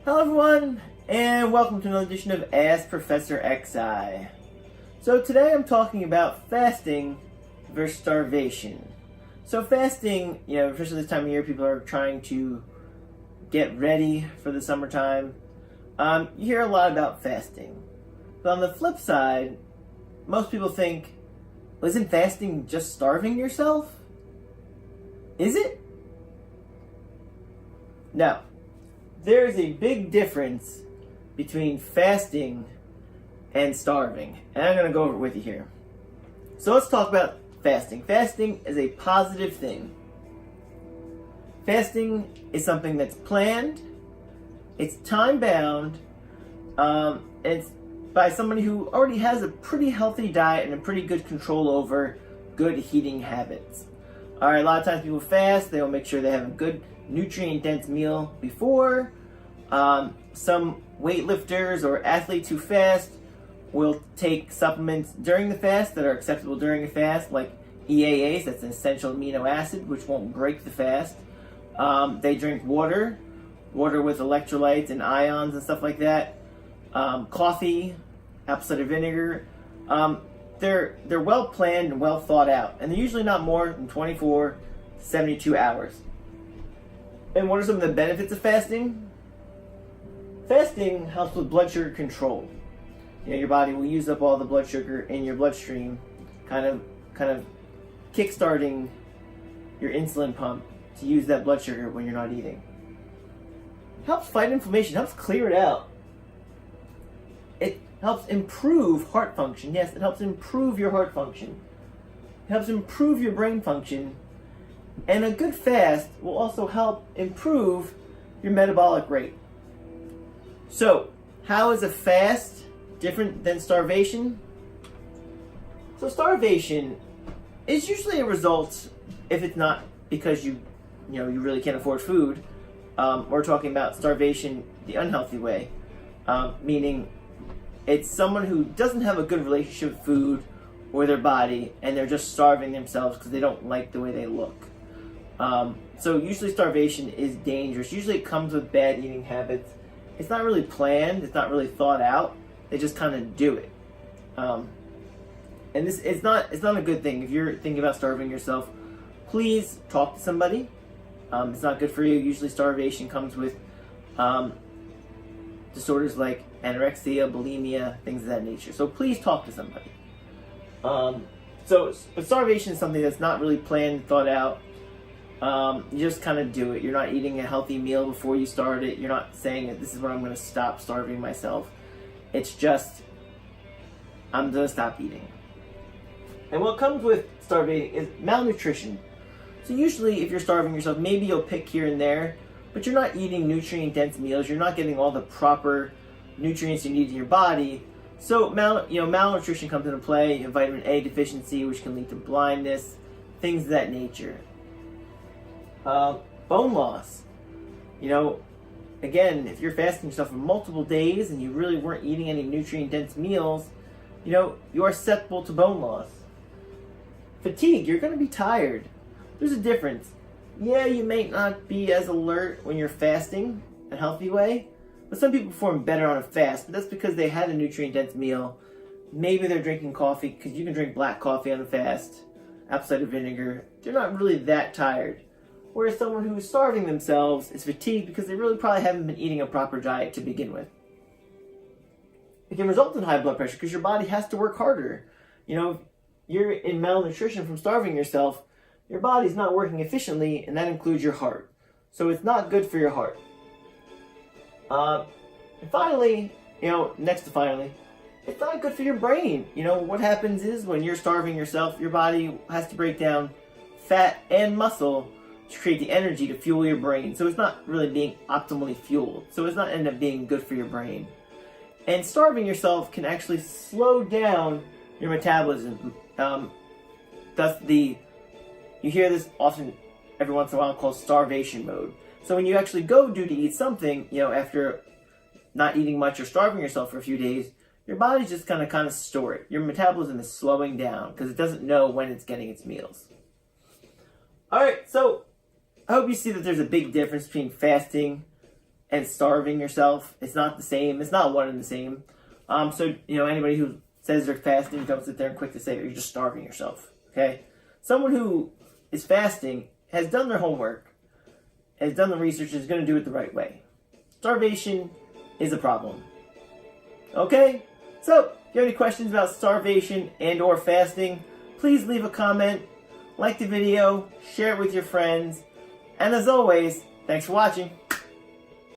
Hello everyone, and welcome to another edition of Ask Professor XI. So today I'm talking about fasting versus starvation. So fasting, especially this time of year, people are trying to get ready for the summertime. You hear a lot about fasting. But on the flip side, most people think, well, isn't fasting just starving yourself? Is it? No. There is a big difference between fasting and starving, and I'm going to go over it with you here. So let's talk about fasting. Fasting is a positive thing. Fasting is something that's planned, it's time-bound, it's by somebody who already has a pretty healthy diet and a pretty good control over good eating habits. Alright, a lot of times people fast, they'll make sure they have a good nutrient-dense meal before. Some weightlifters or athletes who fast will take supplements during the fast that are acceptable during a fast, like EAAs, that's an essential amino acid, which won't break the fast. They drink water with electrolytes and ions and stuff like that. Coffee, apple cider vinegar. They're well planned and well thought out, and they're usually not more than 24 to 72 hours. And what are some of the benefits of fasting? Fasting helps with blood sugar control. Your body will use up all the blood sugar in your bloodstream, kind of kickstarting your insulin pump to use that blood sugar when you're not eating. It helps fight inflammation, helps clear it out. It helps improve heart function. Yes, it helps improve your heart function. It helps improve your brain function. And a good fast will also help improve your metabolic rate. So, how is a fast different than starvation? So starvation is usually a result, if it's not because you really can't afford food. We're talking about starvation the unhealthy way, meaning it's someone who doesn't have a good relationship with food or their body, and they're just starving themselves because they don't like the way they look. So usually starvation is dangerous. Usually it comes with bad eating habits. It's not really planned. It's not really thought out. They just kind of do it. And it's not a good thing. If you're thinking about starving yourself, please talk to somebody. It's not good for you. Usually starvation comes with disorders like anorexia, bulimia, things of that nature. So please talk to somebody. But starvation is something that's not really planned, thought out. You just kind of do it. You're not eating a healthy meal before you start it. You're not saying that this is when I'm going to stop starving myself. It's just, I'm going to stop eating. And what comes with starving is malnutrition. So usually if you're starving yourself, maybe you'll pick here and there, but you're not eating nutrient-dense meals. You're not getting all the proper nutrients you need in your body. So malnutrition comes into play. Vitamin A deficiency, which can lead to blindness, things of that nature. Bone loss. Again, if you're fasting yourself for multiple days and you really weren't eating any nutrient-dense meals, you are susceptible to bone loss. Fatigue, you're going to be tired. There's a difference. Yeah, you may not be as alert when you're fasting a healthy way, but some people perform better on a fast, but that's because they had a nutrient-dense meal. Maybe they're drinking coffee, because you can drink black coffee on a fast, apple cider vinegar. They're not really that tired. Whereas someone who is starving themselves is fatigued because they really probably haven't been eating a proper diet to begin with. It can result in high blood pressure because your body has to work harder. If you're in malnutrition from starving yourself, your body's not working efficiently, and that includes your heart. So it's not good for your heart. And finally, it's not good for your brain. What happens is when you're starving yourself, your body has to break down fat and muscle to create the energy to fuel your brain. So it's not really being optimally fueled. So it's not end up being good for your brain. And starving yourself can actually slow down your metabolism. You hear this often every once in a while called starvation mode. So when you actually go to eat something, after not eating much or starving yourself for a few days, your body's just gonna kind of store it. Your metabolism is slowing down because it doesn't know when it's getting its meals. Alright, so I hope you see that there's a big difference between fasting and starving yourself. It's not the same. It's not one and the same. So, anybody who says they're fasting, don't sit there and quick to say you're just starving yourself. Okay? Someone who is fasting has done their homework, has done the research, is going to do it the right way. Starvation is a problem. Okay? So, if you have any questions about starvation and or fasting, please leave a comment, like the video, share it with your friends, and as always, thanks for watching.